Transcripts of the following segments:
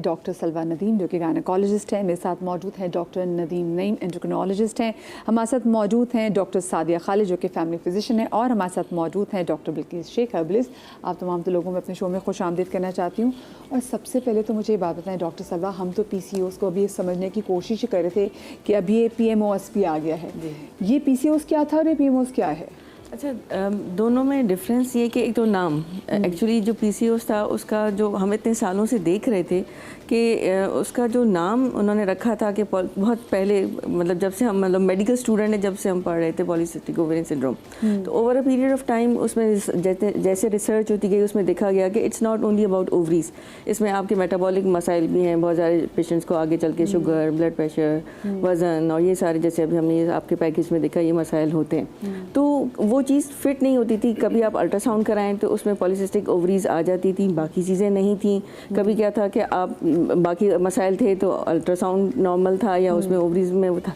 Doctor सलवा नदीम जो कि gynaecologist हैं। मेरे साथ मौजूद हैं डॉक्टर नदीम नईम एंडोक्रिनोलॉजिस्ट हैं। हमारे साथ मौजूद हैं डॉक्टर सादिया खालिद जो कि फैमिली फिजिशियन है, और हमारे साथ मौजूद हैं डॉक्टर बिल्किस शेख हर्बलिस्ट। आप तमाम तो लोगों में अपने शो में खुश आमदीद करना चाहती हूँ। और सबसे पहले तो मुझे ये बात बताएं डॉक्टर सलवा, हम तो PCOS को अभी ये समझने की कोशिश कर रहे थे कि अभी ये PMOS भी आ गया है। ये PCOS क्या था और ये PMOS क्या है? अच्छा, दोनों में डिफरेंस ये कि एक तो नाम, एक्चुअली जो PCOS था उसका जो हम इतने सालों से देख रहे थे कि उसका जो नाम उन्होंने रखा था कि बहुत पहले, मतलब जब से हम मेडिकल स्टूडेंट है, जब से हम पढ़ रहे थे पॉलीसिस्टिक ओवेरियन सिंड्रोम, तो over a period of time उसमें जैसे रिसर्च होती गई उसमें देखा गया कि it's not only about ovaries, इसमें आपके मेटाबॉलिक मसाइल भी हैं। बहुत सारे पेशेंट्स को आगे चल के शुगर, ब्लड प्रेशर, वज़न और ये सारे, जैसे अभी हमने आपके पैकेज में देखा, ये मसाइल होते हैं। तो वो चीज़ फिट नहीं होती थी। कभी आप अल्ट्रासाउंड कराएं तो उसमें पॉलीसिस्टिक ओवरीज आ जाती थी, बाकी चीज़ें नहीं थी। कभी क्या था कि आप बाकी मसाइल थे तो अल्ट्रासाउंड नॉर्मल था या उसमें ओवरीज में वो था,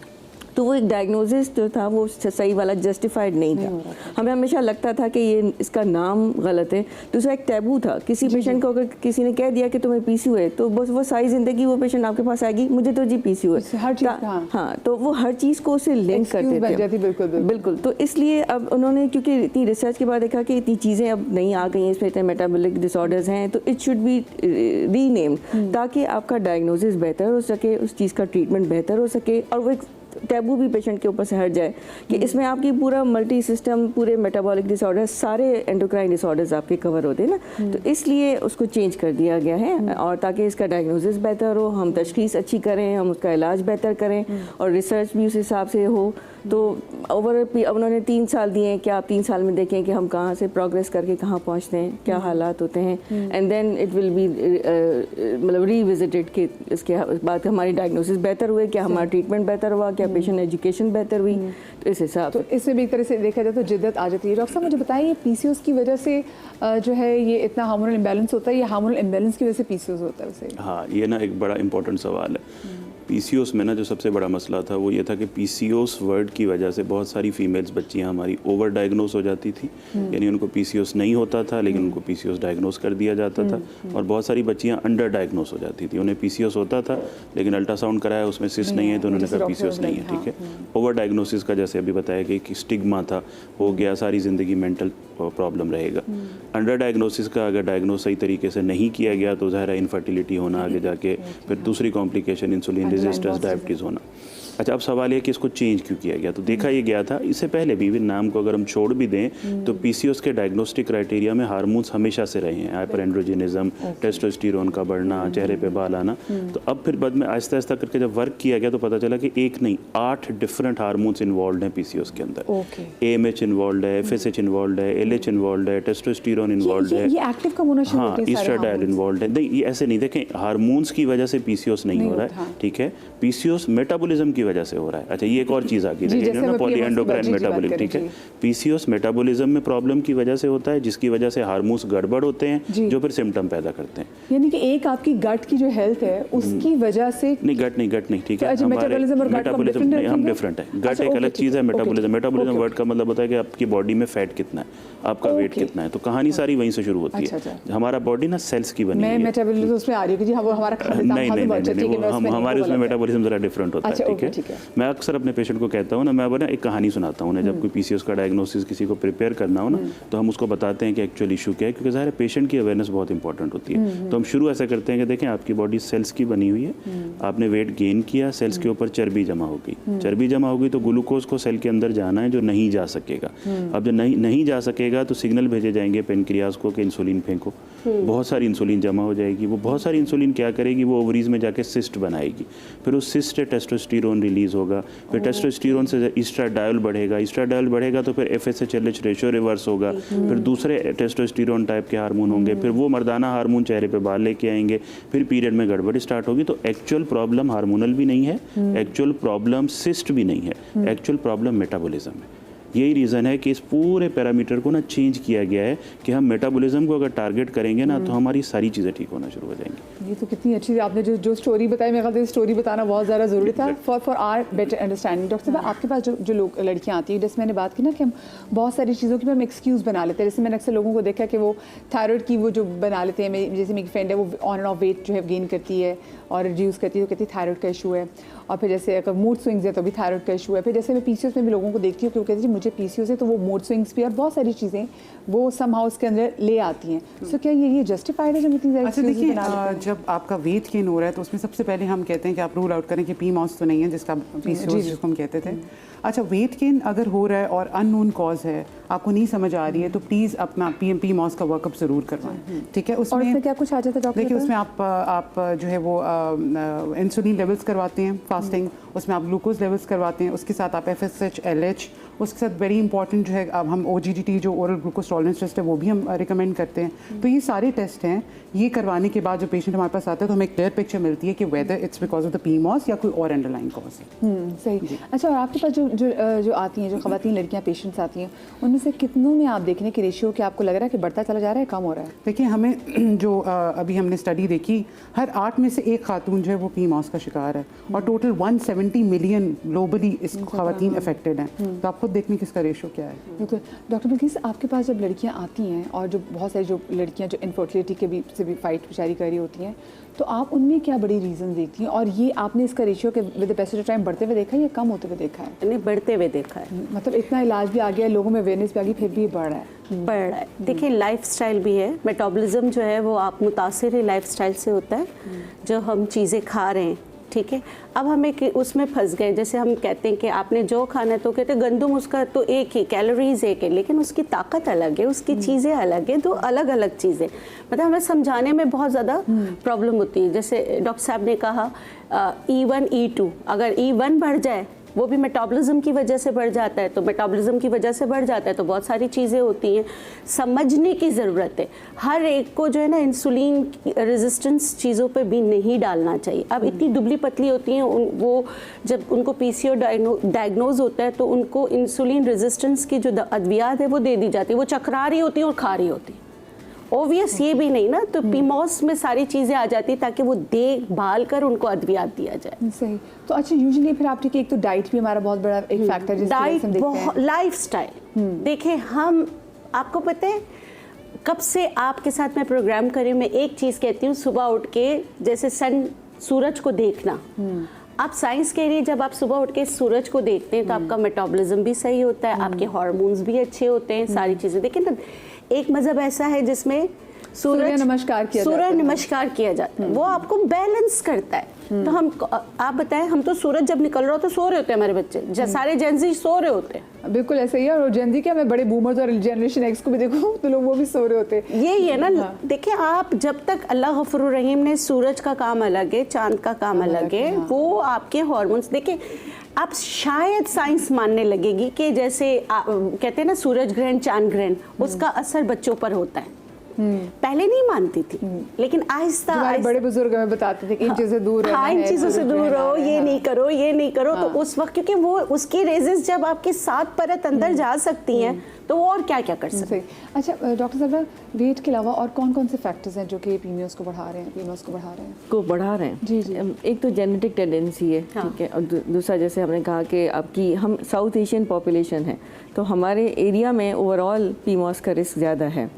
तो वो एक डायग्नोसिस जो था वो सही वाला जस्टिफाइड नहीं था। हमें हमेशा लगता था कि ये इसका नाम गलत है। दूसरा एक टैबू था, किसी पेशेंट को अगर किसी ने कह दिया कि तुम्हें PCO है तो बस वो सारी ज़िंदगी वो पेशेंट आपके पास आएगी, मुझे तो जी PCO है, हर चीज़। हाँ, तो वो हर चीज़ को उससे लिंक करते थे। बिल्कुल। तो इसलिए अब उन्होंने, क्योंकि इतनी रिसर्च के बाद देखा कि इतनी चीज़ें अब नहीं आ गई हैं, इसमें इतने मेटाबॉलिक डिसऑर्डर्स हैं, तो इट शुड बी रीनेम्ड ताकि आपका डायग्नोसिस बेहतर हो सके, उस चीज़ का ट्रीटमेंट बेहतर हो सके, और वो एक टैबू भी पेशेंट के ऊपर से हट जाए कि इसमें आपकी पूरा मल्टी सिस्टम, पूरे मेटाबॉलिक डिसऑर्डर्स, सारे एंडोक्राइन डिसऑर्डर्स आपके कवर होते हैं ना। तो इसलिए उसको चेंज कर दिया गया है, और ताकि इसका डायग्नोसिस बेहतर हो, हम तशखीस अच्छी करें, हम उसका इलाज बेहतर करें, और रिसर्च भी उस हिसाब से हो। तो ओवर उन्होंने 3 साल दिए हैं कि आप 3 साल में देखें कि हम कहाँ से प्रोग्रेस करके कहाँ पहुँचते हैं, क्या हालात होते हैं, and then it will be मतलब रीविजिटेड कि इसके बाद हमारी डायग्नोसिस बेहतर हुए, क्या हमारा ट्रीटमेंट बेहतर हुआ, क्या पेशेंट एजुकेशन बेहतर हुई। तो इस हिसाब तो इसमें भी एक तरह से देखा जाए तो जिद्दत आ जाती है। डॉक्टर साहब मुझे बताइए, PCOS की वजह से जो है ये इतना हार्मोनल इम्बैलेंस होता है, या हार्मोनल इम्बैलेंस की वजह से PCOS होता है उसे? हाँ, ये ना एक बड़ा इंपॉर्टेंट सवाल है। PCOS में ना जो सबसे बड़ा मसला था वो ये था कि PCOS वर्ड की वजह से बहुत सारी फीमेल्स बच्चियां हमारी ओवर डायग्नोस हो जाती थी, यानी उनको PCOS नहीं होता था लेकिन उनको PCOS डायग्नोस कर दिया जाता था, और बहुत सारी बच्चियां अंडर डायग्नोस हो जाती थी, उन्हें PCOS होता था लेकिन अल्ट्रासाउंड कराया उसमें सिस्ट नहीं है तो उन्होंने कहा PCOS नहीं है। ठीक है, ओवर डायग्नोसिस का जैसे अभी बताया कि एक स्टिग्मा था, हो गया, सारी ज़िंदगी मेंटल प्रॉब्लम रहेगा। अंडर डायग्नोसिस का अगर डायग्नोस सही तरीके से नहीं किया गया तो ज़ाहिर है इनफर्टिलिटी होना, आगे जाके फिर दूसरी कॉम्प्लिकेशन इंसुलिन रेजिस्टेंस, डायबिटीज़ होना। अच्छा, अब सवाल ये कि इसको चेंज क्यों किया गया? तो देखा ये गया था इससे पहले भी, नाम को अगर हम छोड़ भी दें तो PCOS के डायग्नोस्टिक क्राइटेरिया में हार्मोन्स हमेशा से रहे हैं, हाइपर एंड्रोजिनिज्म, टेस्टोस्टेरोन का बढ़ना, चेहरे पे बाल आना। तो अब फिर बाद में आहिस्ता आहिस्ता करके जब वर्क किया गया तो पता चला कि एक नहीं 8 डिफरेंट हार्मोन्स इन्वॉल्व हैं PCOS के अंदर। AMH इन्वॉल्व है, FSH इन्वॉल्व है, LH इन्वॉल्व है, टेस्टोस्टेरोन इन्वॉल्व है, हाँ, ईस्ट्राडायल इन्वॉल्व है। नहीं, ये ऐसे नहीं, देखें हार्मोन्स की वजह से PCOS नहीं हो रहा है। ठीक है, PCOS मेटाबॉलिज्म की वजह से हो रहा है। अच्छा, ये एक और चीज़ आ गई देखिए ना, पॉली एंडोक्राइन मेटाबॉलिज्म। ठीक है, PCOS मेटाबॉलिज्म में प्रॉब्लम की वजह से होता है, जिसकी वजह से हार्मोन्स गड़बड़ होते हैं जो फिर सिम्टम पैदा करते हैं। यानी कि एक आपकी गट की जो हेल्थ है उसकी वजह से नहीं, गट नहीं, ठीक है, मेटाबॉलिज्म हम डिफरेंट है। गट एक अलग चीज़ है, मेटाबॉलिज्म वर्ड का मतलब होता है कि आपकी बॉडी में फैट कितना है, आपका वेट कितना है। तो कहानी सारी वहीं से शुरू होती है। हमारा बॉडी ना सेल्स की बनी है। मेटाबॉलिज्म उसमें आ रही है कि वो हमारा नहीं, हमारे उसमें मेटाबॉलिज्म जरा डिफरेंट होता है। ठीक है, मैं अक्सर अपने पेशेंट को कहता हूँ ना, मैं बना एक कहानी सुनाता हूँ ना, जब कोई PCOS का डायग्नोसिस किसी को प्रिपेयर करना हो ना, तो हम उसको बताते हैं कि एक्चुअल इशू क्या है, क्योंकि ज़ाहिर है पेशेंट की अवेयरनेस बहुत इंपॉर्टेंट होती है। तो हम शुरू ऐसा करते हैं कि देखें आपकी बॉडी सेल्स की बनी हुई है, आपने वेट गेन किया, सेल्स के ऊपर चर्बी जमा हो गई, चर्बी जमा हो गई तो ग्लूकोज को सेल के अंदर जाना है जो नहीं जा सकेगा। अब जब नहीं जा सकेगा तो सिग्नल भेजे जाएंगे पेनक्रियाज को कि इंसुलिन फेंको, बहुत सारी इंसुलिन जमा हो जाएगी। वो बहुत सारी इंसुलिन क्या करेगी, वो ओवरीज में जाके सिस्ट बनाएगी, फिर उस सिस्ट से टेस्टोस्टेरोन रिलीज होगा, फिर टेस्टोस्टेरोन से ईस्ट्राडायल बढ़ेगा, ईस्ट्राडायल बढ़ेगा तो फिर FSH-LH रेशियो रिवर्स होगा, फिर दूसरे टेस्टोस्टेरोन टाइप के हार्मोन होंगे, फिर वो मर्दाना हार्मोन चेहरे पे बाल लेके आएंगे, फिर पीरियड में गड़बड़ स्टार्ट होगी। तो एक्चुअल प्रॉब्लम हार्मोनल भी नहीं है, एक्चुअल प्रॉब्लम सिस्ट भी नहीं है, एक्चुअल प्रॉब्लम मेटाबॉलिज्म है। यही रीज़न है कि इस पूरे पैरामीटर को ना चेंज किया गया है कि हम मेटाबॉलिज्म को अगर टारगेट करेंगे ना तो हमारी सारी चीज़ें ठीक होना शुरू हो जाएंगी। ये तो कितनी अच्छी आपने जो स्टोरी बताई, मेरे ख्याल से स्टोरी बताना बहुत ज़्यादा ज़रूरी था for our better understanding. Doctor साहब, आपके पास जो लोग लड़कियाँ आती हैं, जैसे मैंने बात की ना कि हम बहुत सारी चीज़ों की हम एक्सक्यूज़ बना लेते हैं। जैसे मैंने अक्सर लोगों को देखा कि वो थायराइड की वो जो बना लेते हैं, जैसे मेरी फ्रेंड है वो ऑन एंड ऑफ वेट जो है गेन करती है और रिड्यूस करती है, तो कहती है थायराइड का इशू है। और फिर जैसे अगर मूड स्विंग्स है तो भी थायराइड का इशू है। फिर जैसे मैं पीसीओएस में भी लोगों को देखती हूँ कि वो कहती है मुझे पीसीओएस है, तो वो मूड स्विंग्स भी और बहुत सारी चीज़ें वो समहाउ उसके अंदर ले आती हैं। सो क्या ये जस्टिफाइड है जब इतनी ज़्यादा अच्छा देखिए, जब आपका वेट गेन हो रहा है तो उसमें सबसे पहले हम कहते हैं कि आप रूल आउट करें कि पीमॉस तो नहीं है, जिसका पीसीओएस जिसको हम कहते थे। अच्छा, वेट गेन अगर हो रहा है और अननोन कॉज है, आपको नहीं समझ आ रही है, तो प्लीज़ अपना पीमॉस का वर्कअप ज़रूर करवाएं, ठीक है। उसमें क्या कुछ आ जाता है डॉक्टर? देखिए, उसमें आप जो है वो इंसुलिन लेवल्स करवाते हैं, फास्टिंग, उसमें आप ग्लूकोज लेवल्स करवाते हैं, उसके साथ आप FSH, LH, उसके साथ वेरी इंपॉर्टेंट जो है अब हम OGTT जो ओरल ग्लूकोज टॉलरेंस टेस्ट है वो भी हम रिकमेंड करते हैं। तो ये सारे टेस्ट हैं, ये करवाने के बाद जो पेशेंट हमारे पास आता है तो हमें क्लियर पिक्चर मिलती है कि whether it's because of the PMOS या कोई और अंडरलाइन कॉज है। सही। अच्छा, और आपके पास जो आती हैं, जो ख़वातीन लड़कियां पेशेंट्स आती हैं, उनमें से कितनों में आप देखने की रेशियो कि आपको लग रहा है कि बढ़ता चला जा रहा है, कम हो रहा है? देखिए, हमें जो अभी हमने स्टडी देखी, हर 8 में से 1 खातून जो है वो पीमॉस का शिकार है और टोटल 170 मिलियन ग्लोबली इस खवातीन अफेक्टेड हैं। तो आप खुद देखने की इसका रेशियो क्या है। बिल्कुल। डॉक्टर बिल्किस, आपके पास जब लड़कियां आती हैं और जो बहुत सारी जो लड़कियां जो इनफर्टिलिटी के से भी फाइट बेचारी कर रही होती हैं, तो आप उनमें क्या बड़ी रीज़न देखती हैं? और ये आपने इसका रेशियो के with the passage of time बढ़ते हुए देखा है या कम होते हुए देखा है? नहीं, बढ़ते हुए देखा है। मतलब इतना इलाज भी आ गया, लोगों में अवेयरनेस भी आ गई, फिर भी ये बढ़ रहा है। बढ़ रहा है। देखिए, लाइफस्टाइल भी है, मेटाबॉलिज्म जो है वो आप मुतासिर है लाइफस्टाइल से होता है, जो हम चीज़ें खा रहे हैं, ठीक है। अब हमें उसमें फंस गए, जैसे हम कहते हैं कि आपने जो खाना है, तो कहते हैं गंदम उसका तो एक ही, कैलोरीज एक है, लेकिन उसकी ताकत अलग है, उसकी चीज़ें अलग है, तो अलग अलग चीज़ें, मतलब हमें समझाने में बहुत ज़्यादा प्रॉब्लम होती है। जैसे डॉक्टर साहब ने कहा E1 E2, अगर E1 बढ़ जाए, वो भी मेटाबॉलिज्म की वजह से बढ़ जाता है, तो मेटाबॉलिज्म की वजह से बढ़ जाता है तो बहुत सारी चीज़ें होती हैं, समझने की ज़रूरत है। हर एक को जो है ना इंसुलिन रेजिस्टेंस चीज़ों पे भी नहीं डालना चाहिए। अब इतनी दुबली पतली होती हैं वो, जब उनको PCO डायग्नोज होता है तो उनको इंसुलिन रेजिस्टेंस की जो अद्वियात है वो दे दी जाती है, वो चकरा रही होती है और खा रही होती है। ऑब्वियस ये भी नहीं ना, तो पीमॉस में सारी चीज़ें आ जाती है ताकि वो देखभाल कर उनको अद्वियात दिया जाए। सही। तो अच्छा, यूजुअली फिर आप, ठीक है, एक तो डाइट भी हमारा बहुत बड़ा एक फैक्टर है, डाइट बहुत, लाइफस्टाइल। देखें, हम आपको पता है कब से आपके साथ मैं प्रोग्राम करी, मैं एक चीज़ कहती हूँ, सुबह उठ के जैसे सूरज को देखना। आप साइंस कह रही है, जब आप सुबह उठ के सूरज को देखते हैं तो आपका मेटाबॉलिज्म भी सही होता है, आपके हार्मोन्स भी अच्छे होते हैं, सारी चीज़ें। देखिए ना, एक मज़हब ऐसा है जिसमें सूर्य नमस्कार किया जाता है, वो आपको बैलेंस करता है। तो हम, आप बताएं, हम तो सूरज जब निकल रहा हो तो सो रहे होते हैं हमारे बच्चे, सारे जेनजी सो रहे होते हैं। बिल्कुल ऐसे ही है। और जेनजी क्या, मैं बड़े बूमर्स और जनरेशन एक्स को भी देखूं तो लोग वो भी सो रहे होते हैं। यही है ना। हाँ। देखिए, आप जब तक, अल्लाह गफूर रहीम ने, सूरज का काम अलग है, चांद का काम अलग है, वो आपके हार्मोन्स, देखिए आप शायद साइंस मानने लगेगी कि जैसे कहते हैं ना सूरज ग्रहण, चांद ग्रहण, उसका असर बच्चों पर होता है। पहले नहीं मानती थी, लेकिन आहिस्ता बड़े बुजुर्ग हमें बताते थे कि इन चीज़ों से दूर रहना है, इन चीज़ों से दूर रहो, ये नहीं करो, ये नहीं करो। तो उस वक्त, क्योंकि वो उसकी रेजेस जब आपकी 7 परत अंदर जा सकती हैं, तो वो और क्या क्या कर सकते हैं। अच्छा डॉक्टर साहब, वेट के अलावा और कौन कौन से फैक्टर्स हैं जो कि पीमॉस को बढ़ा रहे हैं? जी जी। एक तो जेनेटिक टेंडेंसी है, ठीक है, और दूसरा जैसे हमने कहा कि आपकी, हम साउथ एशियन पॉपुलेशन है, तो हमारे एरिया में ओवरऑल पीमॉस का रिस्क ज़्यादा है,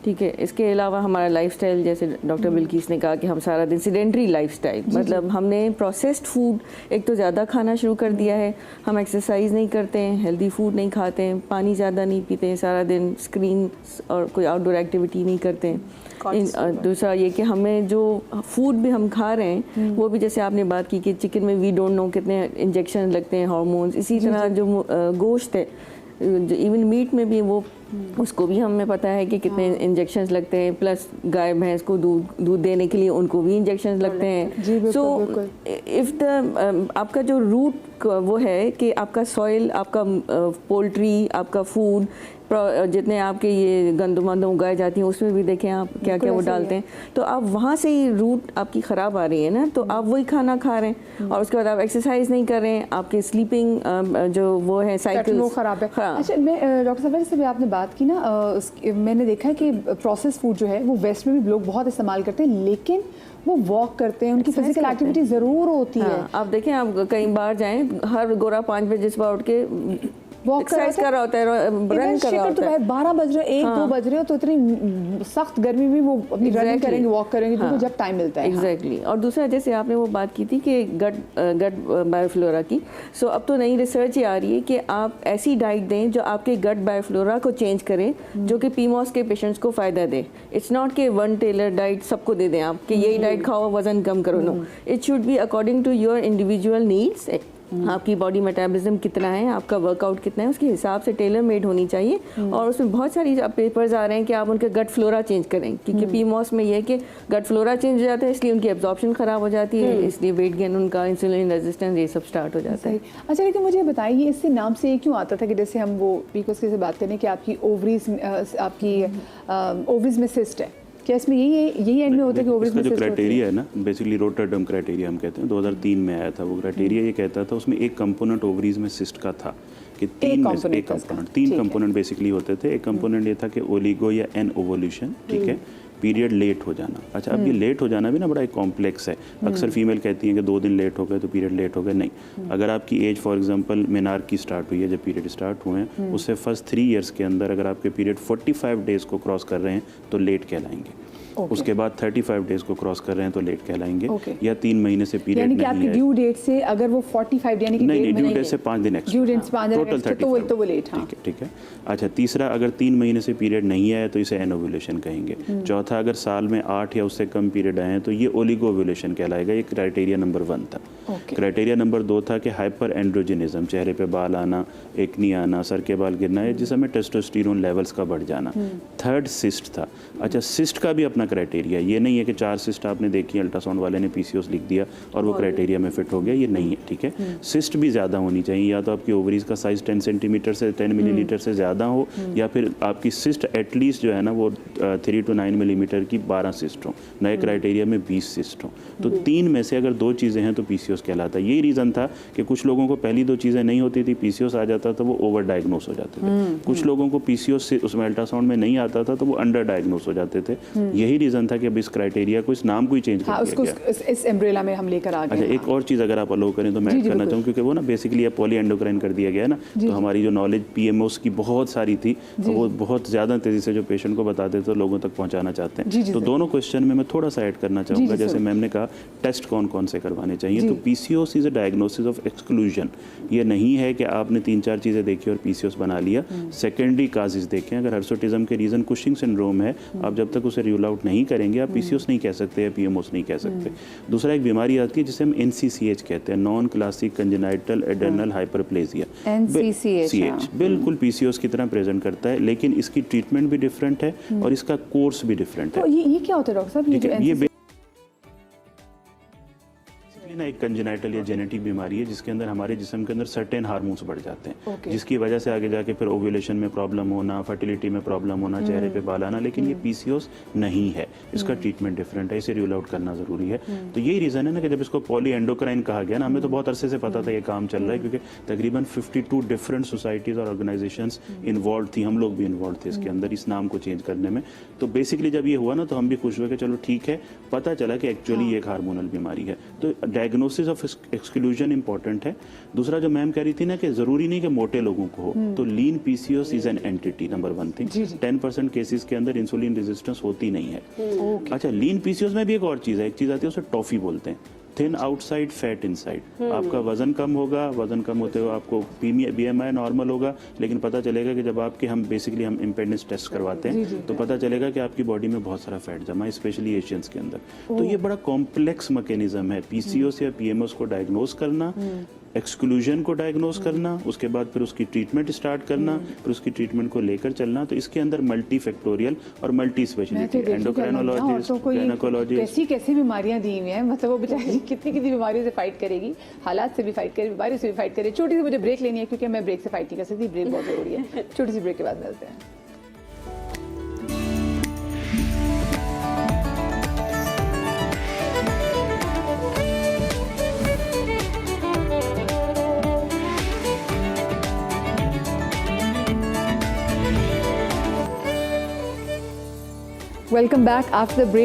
ठीक है। इसके अलावा हमारा लाइफस्टाइल, जैसे डॉक्टर बिल्किस ने कहा कि हम सारा दिन सेडेंटरी लाइफस्टाइल, मतलब हमने प्रोसेस्ड फूड एक तो ज़्यादा खाना शुरू कर दिया है, हम एक्सरसाइज नहीं करते हैं, हेल्दी फूड नहीं खाते हैं, पानी ज़्यादा नहीं पीते हैं, सारा दिन स्क्रीन और कोई आउटडोर एक्टिविटी नहीं करते हैं। दूसरा ये कि हमें जो फूड भी हम खा रहे हैं वो भी, जैसे आपने बात की कि चिकन में वी डोंट नो कितने इंजेक्शन लगते हैं, हार्मोन्स, इसी तरह जो गोश्त है, जो इवन मीट में भी वो, उसको भी हमें पता है कि कितने इंजेक्शंस लगते हैं, प्लस गाय भैंस को दूध देने के लिए उनको भी इंजेक्शंस लगते हैं। सो इफ़ द आपका जो रूट वो है कि आपका सॉइल, आपका पोल्ट्री, आपका फूड, जितने आपके ये गंदम वंदम उगाई जाती हैं उसमें भी देखें आप क्या क्या वो डालते हैं, तो आप वहाँ से ही रूट आपकी ख़राब आ रही है ना, तो आप वही खाना खा रहे हैं और उसके बाद आप एक्सरसाइज नहीं कर रहे हैं, आपके स्लीपिंग जो वो है साइकिल वो ख़राब है। हाँ। अच्छा, मैं डॉक्टर सफर से भी आपने बात की ना, मैंने देखा है कि प्रोसेस फूड जो है वो वेस्ट में भी लोग बहुत इस्तेमाल करते हैं, लेकिन वो वॉक करते हैं, उनकी फिजिकल एक्टिविटी ज़रूर होती है। आप देखें, आप कहीं बाहर जाएं, हर गोरा 5 बजे सुबह उठ के वॉक एक्सरसाइज कर रहा होता है, रन कर रहा होता है। 12 बज रहे, 1-2 बज रहे हो, तो इतनी सख्त गर्मी में वो अपनी रनिंग करेंगे, वॉक करेंगे, उनको जब टाइम मिलता है। एग्जैक्टली। और दूसरा, जैसे आपने वो बात की थी कि गट बायोफ्लोरा की, सो अब तो नई रिसर्च ये आ रही है कि आप ऐसी डाइट दें जो आपके गट बायोफ्लोरा को चेंज करे, जो कि पीमोस के पेशेंट्स को फ़ायदा दे। इट्स नॉट कि वन टेलर डाइट सबको दे दें आप कि यही डाइट खाओ वजन कम करो, no, it should be according to your individual needs. आपकी बॉडी मेटाबॉलिज्म कितना है, आपका वर्कआउट कितना है, उसके हिसाब से टेलर मेड होनी चाहिए। और उसमें बहुत सारी पेपर्स आ रहे हैं कि आप उनके गट फ्लोरा चेंज करें, क्योंकि पीमोस में ये है कि गट फ्लोरा चेंज हो जाता है, इसलिए उनकी एब्जॉर्प्शन ख़राब हो जाती है, इसलिए वेट गेन, उनका इंसुलिन रेजिस्टेंस, ये सब स्टार्ट हो जाता है। अच्छा, लेकिन मुझे बताइए, इससे नाम से ये क्यों आता था कि जैसे हम वो पीकोस से बात करें कि आपकी ओवरीज में सिस्ट है, क्या इसमें यही एंड में होता है कि ओवरीज में जो सिस्ट क्राइटेरिया है ना, बेसिकली रोटरडम क्राइटेरिया हम कहते हैं, 2003 में आया था वो क्राइटेरिया। ये कहता था उसमें एक कंपोनेंट ओवरीज में सिस्ट का था कि तीन कंपोनेंट बेसिकली होते थे। एक कंपोनेंट ये था कि ओलिगो या एन ओवोल्यूशन, ठीक है, पीरियड लेट हो जाना। अच्छा, अब ये लेट हो जाना भी ना बड़ा एक कॉम्प्लेक्स है। अक्सर फीमेल कहती हैं कि 2 दिन लेट हो गए तो पीरियड लेट हो गए। नहीं, अगर आपकी age for example menarche start हुई है, जब पीरियड स्टार्ट हुए हैं, उससे फर्स्ट 3 इयर्स के अंदर अगर आपके पीरियड 45 डेज को क्रॉस कर रहे हैं तो लेट कहलाएंगे। उसके बाद 35 डेज को क्रॉस कर रहे हैं तो लेट कहलाएंगे। या 3 महीने से पीरियड यानी कि आपकी ड्यू डेट से अगर वो 45 यानी कि नहीं, ड्यू डेट से 5 दिन एक्स्ट्रा, ड्यू डेट से 5 दिन टोटल एक्स्ट्रा, तो वो लेट। हाँ, ठीक है। अच्छा, तीसरा, अगर 3 महीने से पीरियड नहीं आया तो इसे एनोवुलेशन कहेंगे। चौथा, अगर साल में 8 या उससे कम पीरियड आए हैं तो ये ओलिगोवुलेशन कहलाएगा। ये क्राइटेरिया नंबर 1 था। क्राइटेरिया नंबर 2 था कि हाइपर एंड्रोजिनिज्म, चेहरे पे बाल आना, एक्नी आना, सर के बाल गिरना है, जिसमें टेस्टोस्टेरोन लेवल्स का बढ़ जाना। थर्ड, सिस्ट था। अच्छा, सिस्ट का भी अपना क्राइटेरिया, ये नहीं है कि 4 सिस्ट आपने देखी, अल्ट्रासाउंड वाले ने पीसीओस लिख दिया और वो क्राइटेरिया में फिट हो गया, ये नहीं है, ठीक है। सिस्ट भी ज़्यादा होनी चाहिए, या तो आपकी ओवरीज का साइज 10 सेंटीमीटर से 10 मिलीलीटर से ज़्यादा हो, या फिर आपकी सिस्ट एटलीस्ट जो है ना वो 3 to 9 मिलीमीटर की 12 सिस्ट हो। नए क्राइटेरिया में 20 सिस्ट हो। तो 3 में से अगर 2 चीज़ें हैं तो पीसीओस कहलाता है। यही रीज़न था कि कुछ लोगों को पहली 2 चीज़ें नहीं होती थी, पीसीओस आ जाता था, वो ओवर डायग्नोस हो जाते थे। कुछ लोगों को पीसीओस से उसमें अल्ट्रासाउंड में नहीं आता था तो वो अंडर डायग्नोस हो जाते थे। यही रीज़न था कि अब इस क्राइटेरिया को, इस नाम को ही चेंज कर दिया गया। इस एम्ब्रेला में हम लेकर आ गए। अच्छा, एक और चीज़ अगर आप अलो करें तो मैं करना चाहूँ, क्योंकि वो ना बेसिकली पॉली एंडोक्राइन कर दिया गया ना, तो हमारी जो नॉलेज पीएमओस की बहुत सारी थी, वो बहुत ज़्यादा तेज़ी से जो पेशेंट को बताते थे लोगों तक पहुँचाना चाहते हैं। तो दोनों क्वेश्चन में मैं थोड़ा सा ऐड करना चाहूँगा। जैसे मैम ने कहा टेस्ट कौन कौन से करवाने चाहिए, तो PCOS is a diagnosis of exclusion. ये नहीं है कि आपने 3-4 चीज़ें देखी और पीसीओस बना लिया। सेकेंडरी काजेज देखें, अगर हर्सोटिज्म के रीज़न कुशिंग सिंड्रोम है, आप जब तक उसे रूल आउट नहीं करेंगे आप पीसीओस नहीं कह सकते या पीएमओस नहीं कह सकते। दूसरा, एक बीमारी आती है जिसे हम एनसीसीएच कहते हैं, non classic congenital adrenal hyperplasia. NCCH बिल्कुल पीसीओस की तरह प्रेजेंट करता है, लेकिन इसकी ट्रीटमेंट भी डिफरेंट है और इसका कोर्स भी डिफरेंट है। तो ये क्या होता है डॉक्टर साहब? ये ना एक कंजेनाइटल या जेनेटिक बीमारी है जिसके अंदर हमारे जिस्म के अंदर सर्टेन हार्मोन्स बढ़ जाते हैं, जिसकी वजह से आगे जाके फिर ओव्यूलेशन में प्रॉब्लम होना, फर्टिलिटी में प्रॉब्लम होना, चेहरे पे बाल आना। लेकिन ये पीसीओस नहीं है, इसका ट्रीटमेंट डिफरेंट है, इसे रूल आउट करना जरूरी है। तो यही रीज़न है ना कि जब इसको पॉली एंडोक्राइन कहा गया ना, हमें तो बहुत अरसे से पता था ये काम चल रहा है, क्योंकि तकरीबन 52 डिफरेंट सोसाइटीज़ और ऑर्गेनाइजेशंस इन्वॉल्व थी, हम लोग भी इन्वॉल्व थे इसके अंदर, इस नाम को चेंज करने में। तो बेसिकली जब ये हुआ ना तो हम भी खुश हुए कि चलो ठीक है, पता चला कि एक्चुअली ये एक हार्मोनल बीमारी है। तो डायग्नोसिस ऑफ एक्सक्लूजन इंपॉर्टेंट है। दूसरा, जो मैम कह रही थी ना कि जरूरी नहीं कि मोटे लोगों को हो, तो lean PCOS is an entity, number 1 thing. 10% cases के अंदर इंसुलिन रेजिस्टेंस होती नहीं है। अच्छा, लीन पीसीओस में भी एक और चीज है, एक चीज आती है उसे टॉफी बोलते हैं, थिन आउटसाइड फैट इनसाइड। आपका वजन कम होगा, वजन कम होते हुए आपको बीएमआई नॉर्मल होगा, लेकिन पता चलेगा कि जब आपके हम इम्पेडेंस टेस्ट करवाते हैं तो पता चलेगा कि आपकी बॉडी में बहुत सारा फैट जमा है, स्पेशली एशियंस के अंदर। तो ये बड़ा कॉम्प्लेक्स मैकेनिज्म है पीसीओस या पीएमओस को डायग्नोस करना, एक्सक्लूजन को डायग्नोज करना, उसके बाद फिर उसकी ट्रीटमेंट स्टार्ट करना, फिर उसकी ट्रीटमेंट को लेकर चलना। तो इसके अंदर मल्टी फैक्टोरियल और मल्टी स्पेशलिटी, एंडोक्राइनोलॉजिस्ट, गायनेकोलॉजिस्ट, कैसी कैसी बीमारियां दी हुई हैं, मतलब वो बेचारी कितनी कितनी बीमारियों से फाइट करेगी, हालात से भी फाइट करे, बीमारी से भी फाइट करे। छोटी सी मुझे ब्रेक लेनी है क्योंकि मैं ब्रेक से फाइट नहीं कर सकती, ब्रेक बहुत जरूरी है। छोटी सी ब्रेक के बाद मिलते हैं। Welcome back after the break.